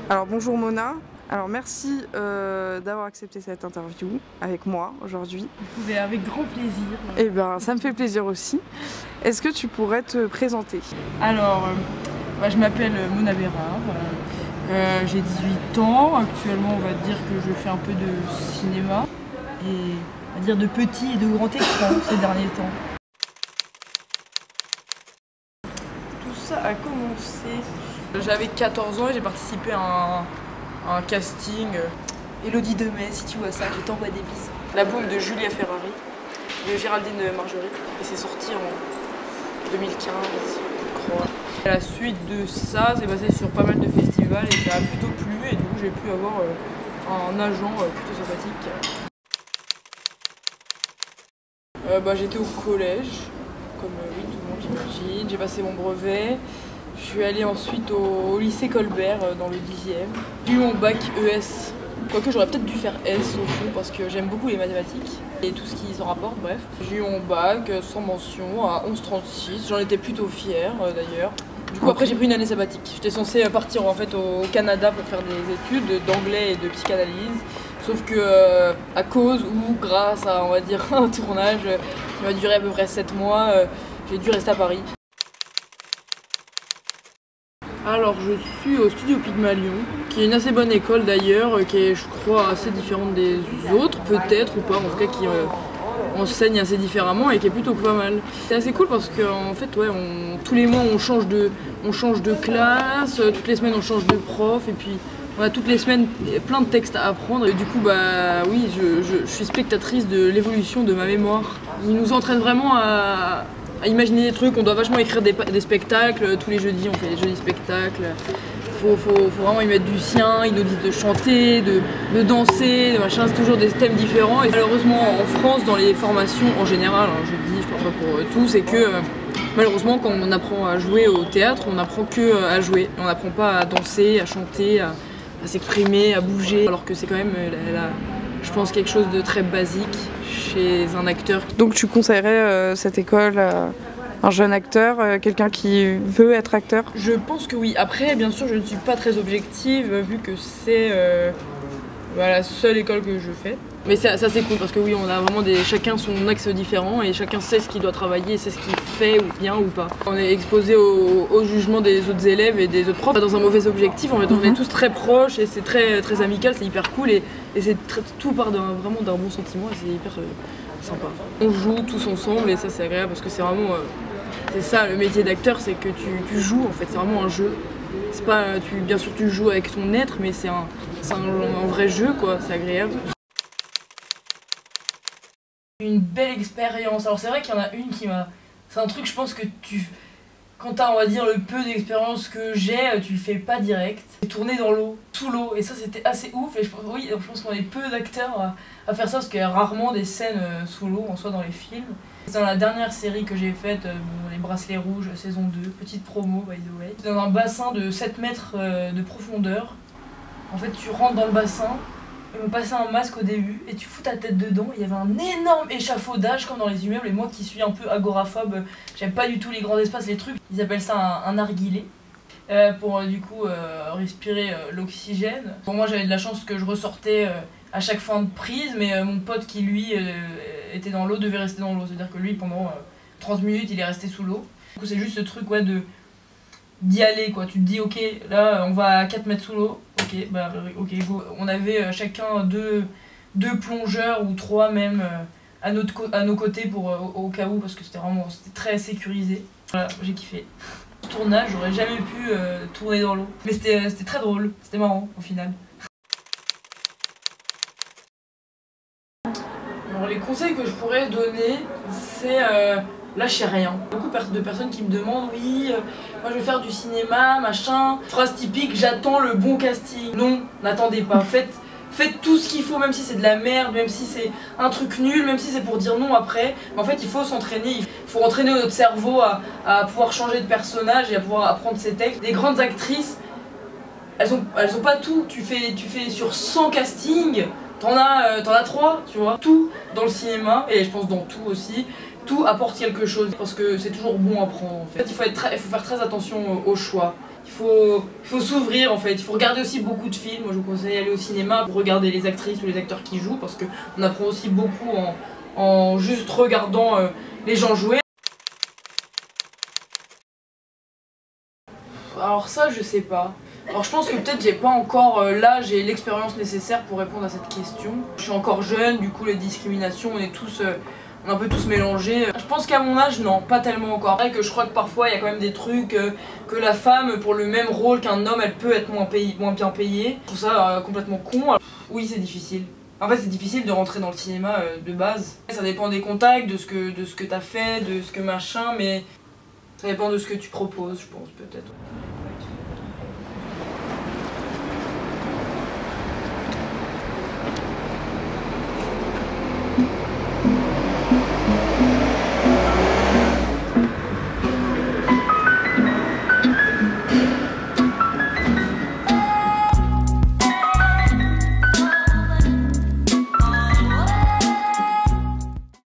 Alors bonjour Mona, alors merci d'avoir accepté cette interview avec moi aujourd'hui. Vous pouvez, avec grand plaisir. Eh ben ça me fait plaisir aussi. Est-ce que tu pourrais te présenter? Alors, je m'appelle Mona Bérard, j'ai 18 ans, actuellement on va dire que je fais un peu de cinéma et on va dire de petit et de grand écran ces derniers temps. Tout ça a commencé, j'avais 14 ans et j'ai participé à un casting. Elodie Demet, si tu vois ça, je t'envoie des bisous. L'album de Julia Ferrari, de Géraldine Marjorie, et c'est sorti en 2015, je crois. À la suite de ça, c'est passé sur pas mal de festivals et ça a plutôt plu et du coup j'ai pu avoir un agent plutôt sympathique. J'étais au collège, comme oui, tout le monde j'imagine, j'ai passé mon brevet. Je suis allée ensuite au lycée Colbert dans le 10e. J'ai eu mon bac ES, quoique j'aurais peut-être dû faire S au fond parce que j'aime beaucoup les mathématiques et tout ce qui s'en rapporte, bref. J'ai eu mon bac sans mention à 11,36, j'en étais plutôt fière d'ailleurs. Du coup après j'ai pris une année sabbatique. J'étais censée partir en fait au Canada pour faire des études d'anglais et de psychanalyse. Sauf que à cause ou grâce à on va dire un tournage qui va durer à peu près 7 mois, j'ai dû rester à Paris. Alors je suis au Studio Pygmalion, qui est une assez bonne école d'ailleurs, qui est je crois assez différente des autres, peut-être ou pas, en tout cas qui enseigne assez différemment et qui est plutôt pas mal. C'est assez cool parce qu'en fait ouais, tous les mois on change de classe, toutes les semaines on change de prof et puis on a toutes les semaines plein de textes à apprendre et du coup bah oui je suis spectatrice de l'évolution de ma mémoire. Ils nous entraînent vraiment à imaginer des trucs, on doit vachement écrire des spectacles, tous les jeudis on fait des jeudis spectacles. Faut vraiment y mettre du sien, ils nous disent de chanter, de danser, de machin, c'est toujours des thèmes différents. Et malheureusement en France, dans les formations en général, hein, je parle pas pour tous, c'est que malheureusement quand on apprend à jouer au théâtre, on n'apprend que à jouer. On n'apprend pas à danser, à chanter, à s'exprimer, à bouger, alors que c'est quand même, je pense, quelque chose de très basique chez un acteur. Donc tu conseillerais cette école à un jeune acteur, quelqu'un qui veut être acteur? Je pense que oui. Après, bien sûr, je ne suis pas très objective vu que c'est la seule école que je fais. Mais ça c'est cool parce que oui, on a vraiment chacun son axe différent et chacun sait ce qu'il doit travailler et sait ce qu'il fait ou bien ou pas. On est exposé au jugement des autres élèves et des autres profs dans un mauvais objectif. En fait, on est tous très proches et c'est très amical, c'est hyper cool et tout part vraiment d'un bon sentiment et c'est hyper sympa. On joue tous ensemble et ça c'est agréable parce que c'est vraiment c'est ça le métier d'acteur, c'est que tu joues en fait, c'est vraiment un jeu. C'est pas bien sûr tu joues avec ton être mais c'est un vrai jeu quoi, c'est agréable. Une belle expérience. Alors c'est vrai qu'il y en a une qui m'a... C'est un truc je pense que quand t'as on va dire le peu d'expérience que j'ai, tu le fais pas direct. Tourner dans l'eau, sous l'eau, et ça c'était assez ouf et je pense qu'on est peu d'acteurs à faire ça parce qu'il y a rarement des scènes sous l'eau en soi dans les films. C'est dans la dernière série que j'ai faite, Les Bracelets Rouges, saison 2, petite promo by the way. C'est dans un bassin de 7 mètres de profondeur. En fait tu rentres dans le bassin, ils m'ont passé un masque au début et tu fous ta tête dedans. Il y avait un énorme échafaudage comme dans les immeubles et moi qui suis un peu agoraphobe, j'aime pas du tout les grands espaces, les trucs. Ils appellent ça un narguilé pour du coup respirer l'oxygène. Pour moi j'avais de la chance que je ressortais à chaque fin de prise, mais mon pote qui lui était dans l'eau devait rester dans l'eau. C'est-à-dire que lui pendant 30 minutes il est resté sous l'eau. Du coup c'est juste ce truc ouais, d'y aller quoi, tu te dis ok là on va à 4 mètres sous l'eau, ok go. On avait chacun deux plongeurs ou 3 même à nos côtés pour au cas où parce que c'était très sécurisé. Voilà, j'ai kiffé. Tournage, j'aurais jamais pu tourner dans l'eau, mais c'était très drôle, c'était marrant au final. Alors les conseils que je pourrais donner c'est lâchez rien. Beaucoup de personnes qui me demandent oui, moi je vais faire du cinéma, machin. Phrase typique, j'attends le bon casting. Non, n'attendez pas. Faites tout ce qu'il faut, même si c'est de la merde, même si c'est un truc nul, même si c'est pour dire non après. Mais en fait, il faut s'entraîner, il faut entraîner notre cerveau à pouvoir changer de personnage et à pouvoir apprendre ses textes. Les grandes actrices, elles ont pas tout. Tu fais sur 100 castings, t'en as 3, tu vois. Tout dans le cinéma, et je pense dans tout aussi. Tout apporte quelque chose parce que c'est toujours bon à prendre en fait. Il faut faire très attention au choix. Il faut s'ouvrir en fait, il faut regarder aussi beaucoup de films. Moi je vous conseille d'aller au cinéma pour regarder les actrices ou les acteurs qui jouent parce qu'on apprend aussi beaucoup en juste regardant les gens jouer. Alors ça je sais pas. Alors je pense que peut-être j'ai pas encore l'âge et l'expérience nécessaire pour répondre à cette question. Je suis encore jeune, du coup les discriminations on est tous... on est un peu tous mélangés. Je pense qu'à mon âge, non, pas tellement encore. C'est vrai que je crois que parfois il y a quand même des trucs que la femme, pour le même rôle qu'un homme, elle peut être moins bien payée. Je trouve ça complètement con. Alors, oui, c'est difficile. En fait, c'est difficile de rentrer dans le cinéma de base. Ça dépend des contacts, de ce que t'as fait, de ce que machin, mais ça dépend de ce que tu proposes, je pense, peut-être.